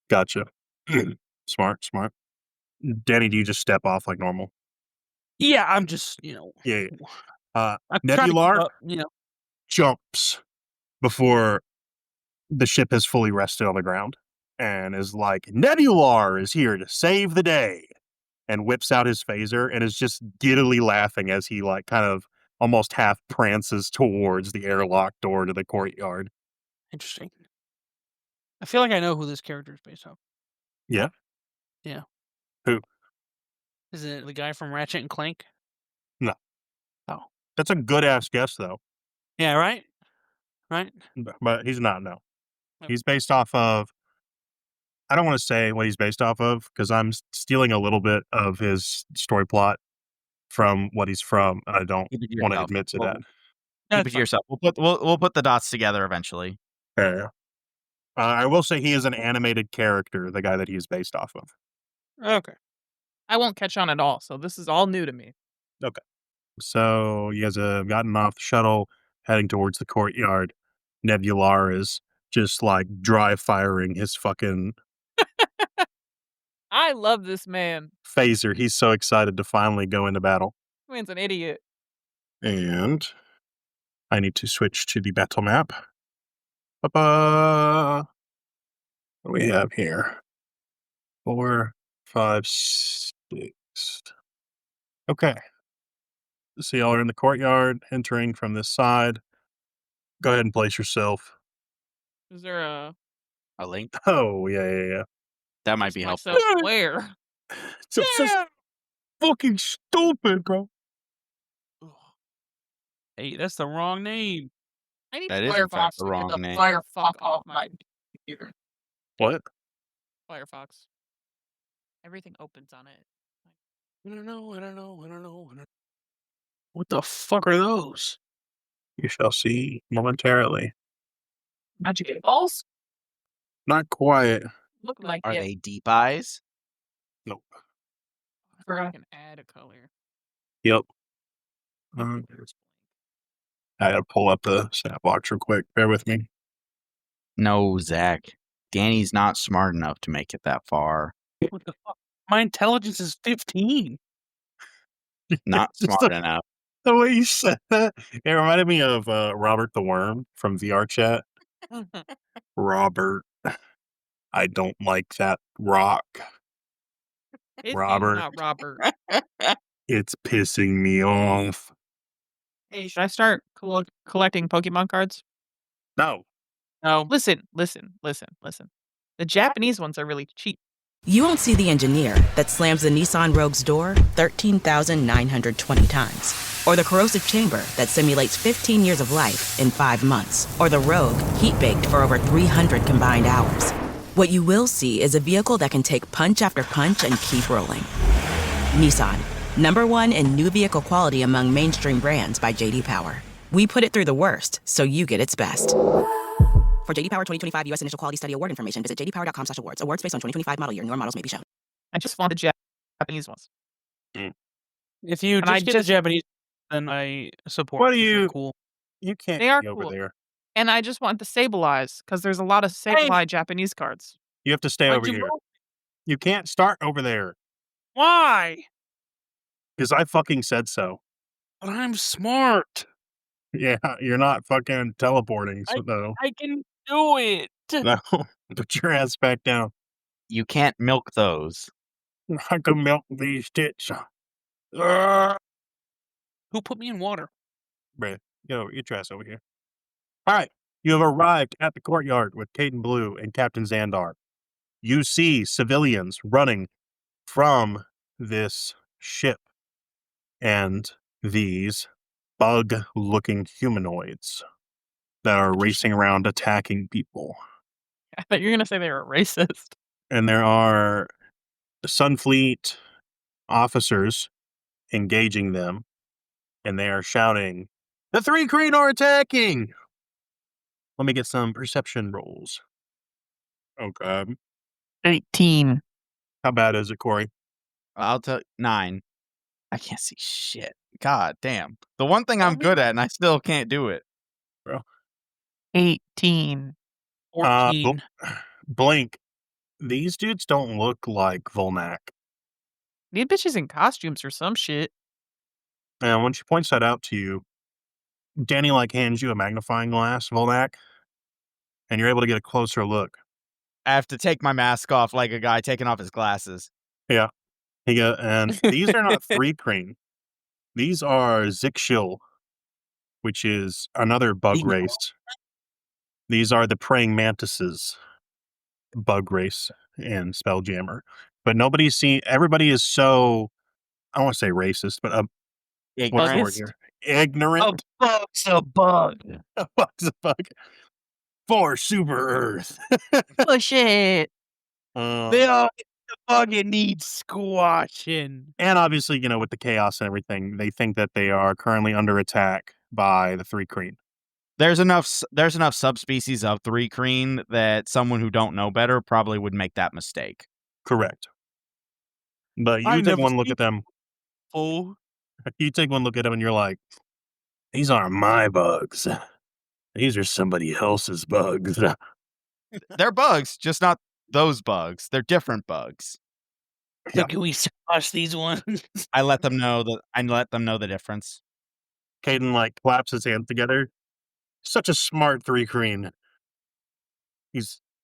Gotcha. Smart. Danny, do you just step off like normal? Yeah, I'm just, Yeah. I'm trying to Nebular keep up, jumps before the ship has fully rested on the ground and is like, Nebular is here to save the day, and whips out his phaser and is just giddily laughing as he like kind of almost half prances towards the airlock door to the courtyard. Interesting. I feel like I know who this character is based off. Yeah? Yeah. Who? Is it the guy from Ratchet and Clank? No. Oh. That's a good-ass guess, though. Yeah, right? Right? But he's not, no. Okay. He's based off of... I don't want to say what he's based off of, because I'm stealing a little bit of his story plot from what he's from, and I don't Keep it to want to yourself. admit to that. Keep it to yourself. We'll put the dots together eventually. Yeah. I will say he is an animated character, the guy that he is based off of. Okay. I won't catch on at all, so this is all new to me. Okay. So you guys have gotten off the shuttle, heading towards the courtyard. Nebular is just like dry firing his fucking I love this man. phaser. He's so excited to finally go into battle. This man's an idiot. And I need to switch to the battle map. What do we have here? 4, 5, 6. Okay. So y'all are in the courtyard, entering from this side. Go ahead and place yourself. Is there a A link Oh, yeah. that might be helpful. myself where? So fucking stupid, bro. Hey, that's the wrong name. I need That is, in fact, Firefox the to wrong get the name. Firefox off my computer. What? Firefox. Everything opens on it. I don't know. What the fuck are those? You shall see momentarily. Magic balls Not quiet. look like Are it. they deep eyes? Nope. I forgot I can add a color. Yep. I gotta pull up the snap box real quick. Bear with me. No, Zach. Danny's not smart enough to make it that far. What the fuck? My intelligence is 15. Not Just smart enough. The way you said that, it reminded me of Robert the Worm from VR Chat. Robert, I don't like that rock. His Robert. name's not Robert. It's pissing me off. Hey, should I start collecting Pokemon cards? No. No. Listen. The Japanese ones are really cheap. You won't see the engineer that slams the Nissan Rogue's door 13,920 times. Or the corrosive chamber that simulates 15 years of life in 5 months. Or the Rogue heat-baked for over 300 combined hours. What you will see is a vehicle that can take punch after punch and keep rolling. Nissan, #1 in new vehicle quality among mainstream brands by J.D. Power. We put it through the worst, so you get its best. For J.D. Power 2025 U.S. Initial Quality Study Award information, visit jdpower.com/awards. Awards based on 2025 model year. Newer models may be shown. I just want the Japanese ones. If you And just I get just- the Japanese, then I support. What do 'cause they're you- cool? You can't They are be over cool. there. And I just want the Sableye, because there's a lot of Sableye Japanese cards. You have to stay Why'd over you here. move? You can't start over there. Why? Because I fucking said so. But I'm smart. Yeah, you're not fucking teleporting, so no. I can do it. No. Put your ass back down. You can't milk those. I can milk these tits. Who put me in water? Bruh, get your ass over here. All right. You have arrived at the courtyard with Caden Blue and Captain Xandar. You see civilians running from this ship. And these bug-looking humanoids that are racing around attacking people. I thought you were gonna say they were racist. And there are Sunfleet officers engaging them, and they are shouting, "The three Kreen are attacking!" Let me get some perception rolls. Okay. 18. How bad is it, Corey? I'll tell 9. I can't see shit. God damn. The one thing I'm good at, and I still can't do it. 18. 14. Blink. These dudes don't look like Volnak. Need bitches in costumes or some shit. And when she points that out to you, Danny hands you a magnifying glass, Volnak, and you're able to get a closer look. I have to take my mask off like a guy taking off his glasses. Yeah. And these are not three Kreen. These are Zixil, which is another bug race. These are the praying mantises bug race in Spelljammer. But everybody is so, I don't want to say racist, but what's the word here? Ignorant. A bug's a bug. A bug's a bug. For Super Earth. Push it. They all the bug it needs squashing. And obviously, with the chaos and everything, they think that they are currently under attack by the three Kreen. There's enough subspecies of three Kreen that someone who don't know better probably would make that mistake. Correct. But you take one look at them. Oh. You take one look at them and you're like, these aren't my bugs. These are somebody else's bugs. They're bugs, just not those bugs. They're different bugs. So Yeah. can we squash these ones? I let them know the difference. Caden claps his hands together. Such a smart three Kreen.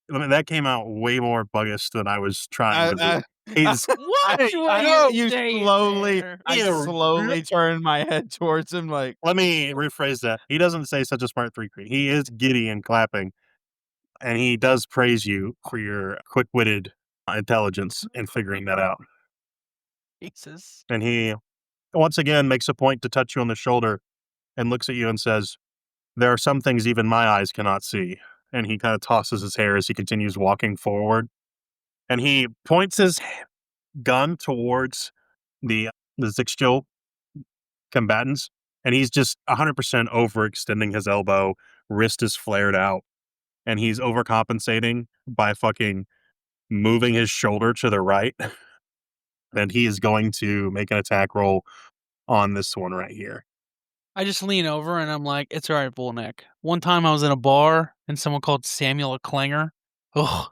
That came out way more buggish than I was trying to do. He's What? You slowly, I slowly turned my head towards him like. Let me rephrase that. He doesn't say such a smart three Kreen. He is giddy and clapping. And he does praise you for your quick-witted intelligence in figuring that out. Jesus. And he, once again, makes a point to touch you on the shoulder and looks at you and says, "There are some things even my eyes cannot see." And he kind of tosses his hair as he continues walking forward. And he points his gun towards the Zixil combatants. And he's just 100% overextending his elbow. Wrist is flared out. And he's overcompensating by fucking moving his shoulder to the right. And he is going to make an attack roll on this one right here. I just lean over and I'm like, it's all right, Bullneck. One time I was in a bar and someone called Samuel a clanger. Ugh.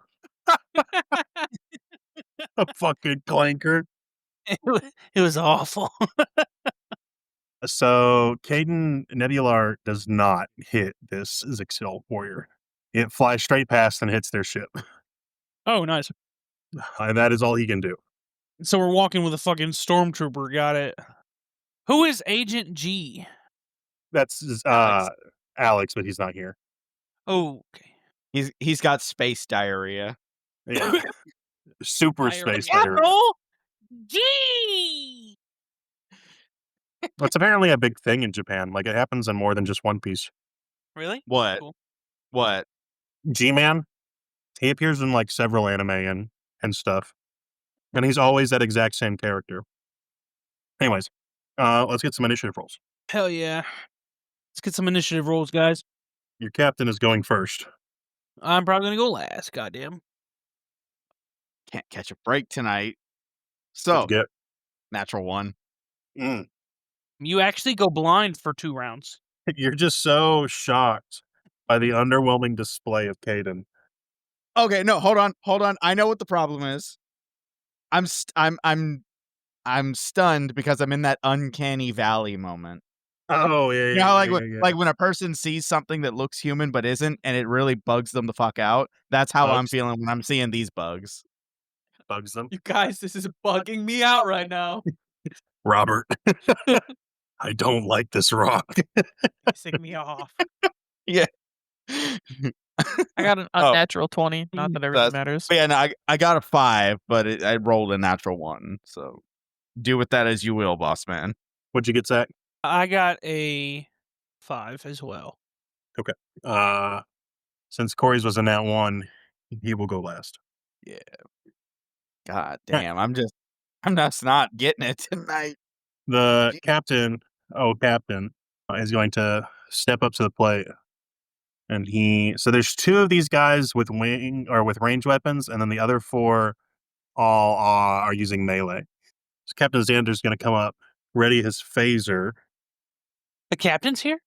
A fucking clanker. It was awful. So Caden Nebular does not hit this Zixil warrior. It flies straight past and hits their ship. Oh, nice. And that is all he can do. So we're walking with a fucking stormtrooper. Got it. Who is Agent G? That's Alex, but he's not here. Oh, okay. He's got space diarrhea. Yeah. Super space diarrhea. Admiral G! It's apparently a big thing in Japan. It happens in more than just One Piece. Really? What? Cool. What? G-Man, he appears in several anime and stuff. And he's always that exact same character. Anyways, let's get some initiative rolls. Hell yeah. Let's get some initiative rolls, guys. Your captain is going first. I'm probably going to go last. Goddamn. Can't catch a break tonight. What'd So, you get? natural 1. You actually go blind for 2 rounds. You're just so shocked by the underwhelming display of Caden. Okay, no, hold on. I know what the problem is. I'm stunned because I'm in that uncanny valley moment. Oh yeah, You know how when a person sees something that looks human but isn't, and it really bugs them the fuck out. That's how I'm feeling when I'm seeing these bugs. Bugs them. You guys, this is bugging me out right now. Robert, I don't like this rock. Pissing me off. Yeah. I got an unnatural 20. Not that everything matters. Yeah, no, I got a 5, but I rolled a natural 1. So do with that as you will, boss man. What'd you get, Zach? I got a 5 as well. Since Corey's was in that one, he will go last. God damn, I'm just not getting it tonight. The captain, is going to step up to the plate. And so there's 2 of these guys with with range weapons, and then the other 4 all are using melee. So Captain Xander's going to come up, ready his phaser. The captain's here?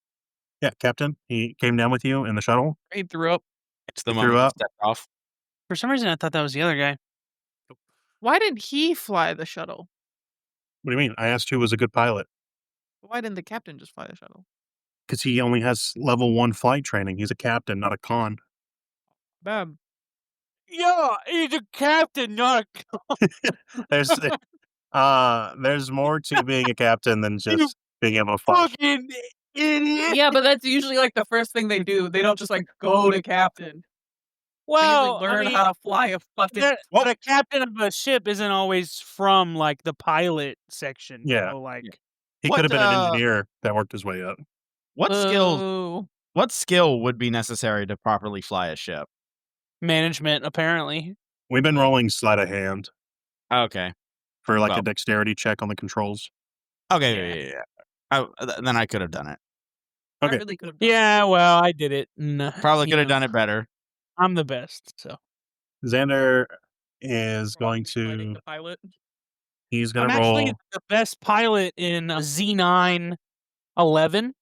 Yeah, Captain, he came down with you in the shuttle. He threw up. It's the You threw moment he up? stepped off. For some reason, I thought that was the other guy. Why didn't he fly the shuttle? What do you mean? I asked who was a good pilot. Why didn't the captain just fly the shuttle? Because he only has level 1 flight training. He's a captain, not a con. Bam. Yeah, he's a captain, not There's more to being a captain than just being able to fly. fucking idiot. Yeah, but that's usually like the first thing they do. They don't just like go to captain. They Well, usually learn how to fly a fucking. the captain of a ship isn't always from like the pilot section. Yeah. You know, like He What, could have been an engineer that worked his way up. What skills? Boo. What skill would be necessary to properly fly a ship? management, apparently. We've been rolling sleight of hand Okay. for like a Well. dexterity check on the controls. Okay. Yeah. Then I could have done it. Okay. I really could have done Yeah, well, I did it. No, Probably you could have know, done it better. I'm the best. So Xander is going fighting to. the pilot. He's I'm going to actually roll. the best pilot in Z9 11.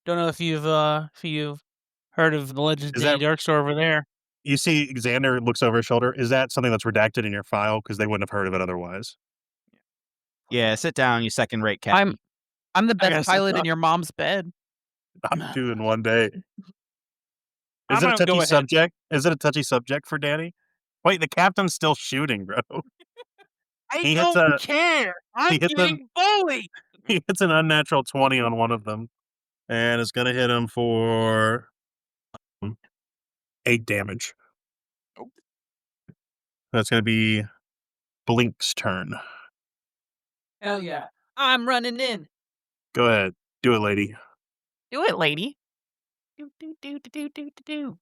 Don't know if you've heard of the Legends of Is Danny that- Darkstar over there. You see, Xander looks over his shoulder. Is that something that's redacted in your file? Because they wouldn't have heard of it otherwise. Yeah, sit down, you second-rate captain. I'm the I gotta best pilot stop. in your mom's bed. Not 2 in one day. I'm Is it a gonna go touchy ahead. subject? Is it a touchy subject for Danny? Wait, the captain's still shooting, bro. I He hits don't care. I'm he hits a- getting bullied. He hits an unnatural 20 on one of them. And it's going to hit him for 8 damage. That's going to be Blink's turn. Hell yeah. I'm running in. Go ahead. Do it, lady. Do it, lady. Do.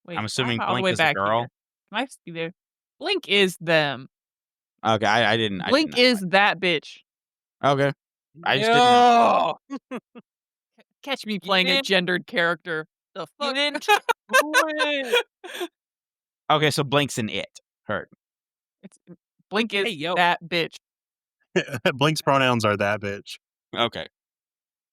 Wait, I'm assuming all the Blink way is a back girl. here. Can I see there? Blink is them. Okay, I didn't. I Blink didn't know. is that bitch. Okay. I just didn't know. Yo, Catch me playing a didn't- gendered character. The you fuck? didn't do it. Okay, so Blink's an it. Heard. Blink is Hey, yo. that bitch. Blink's pronouns are that bitch. Okay.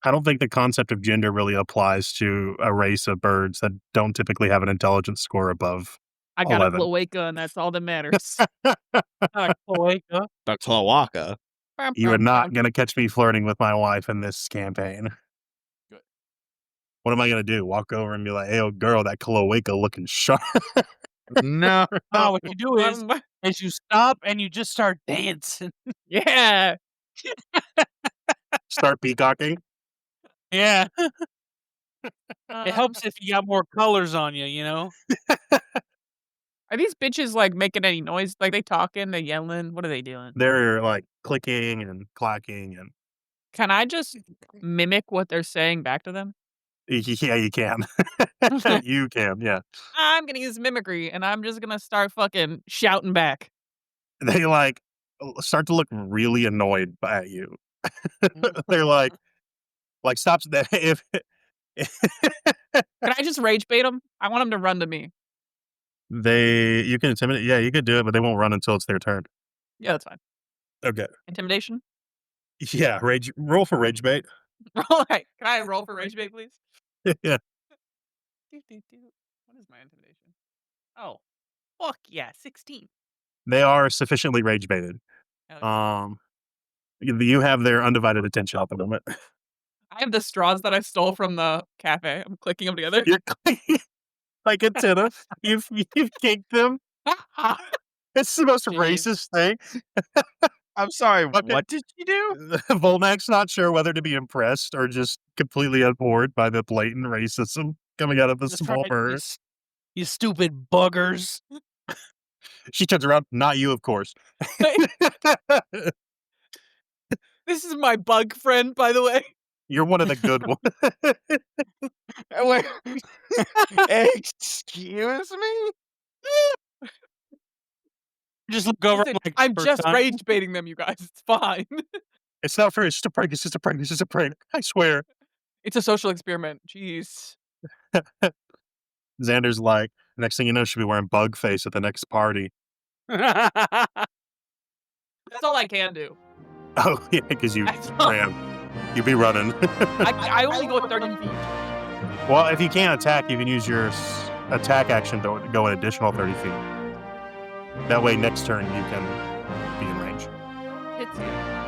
I don't think the concept of gender really applies to a race of birds that don't typically have an intelligence score above. I got 11. a cloaca, and that's all that matters. Cloaca. The cloaca. You are not going to catch me flirting with my wife in this campaign. Good. What am I going to do? Walk over and be like, hey, oh, girl, that cloaca looking sharp. No. No, what you do is you stop and you just start dancing. Yeah. Start peacocking. Yeah. It helps if you got more colors on you, you know? Are these bitches like making any noise? Like they talking, they yelling? What are they doing? They're like clicking and clacking. And Can I just mimic what they're saying back to them? yeah, you can. You can, yeah. I'm gonna use mimicry, and I'm just gonna start fucking shouting back. They like start to look really annoyed at you. They're like stops that if Can I just rage bait them? I want them to run to me. you can intimidate. Yeah, you could do it, but they won't run until it's their turn. Yeah, that's fine. Okay. Intimidation. Yeah, roll for rage bait. Okay. Can I roll for rage bait, please? Yeah. What is my intimidation? Oh, fuck yeah, 16. They are sufficiently rage baited. Hell yeah. You have their undivided attention at the moment. I have the straws that I stole from the cafe. I'm clicking them together. You're like a tenna. You've kicked them. It's the most Jeez. racist thing. I'm sorry. Okay. What did you do? Volnak's not sure whether to be impressed or just completely abhorred by the blatant racism coming out of this That's small right, bird. You stupid buggers. She turns around. Not you, of course. This is my bug friend, by the way. You're one of the good ones. Wait. Excuse me? Just look over. Listen, like, I'm first just time. rage baiting them, you guys. It's fine. It's not fair. It's just a prank. It's just a prank. It's just a prank. I swear. It's a social experiment. Jeez. Xander's like, next thing you know, she'll be wearing bug face at the next party. That's all I can do. Oh, yeah, because you That's all- ran. You be running. I only go 30 feet. Well, if you can't attack, you can use your attack action to go an additional 30 feet. That way, next turn, you can be in range. Hits you.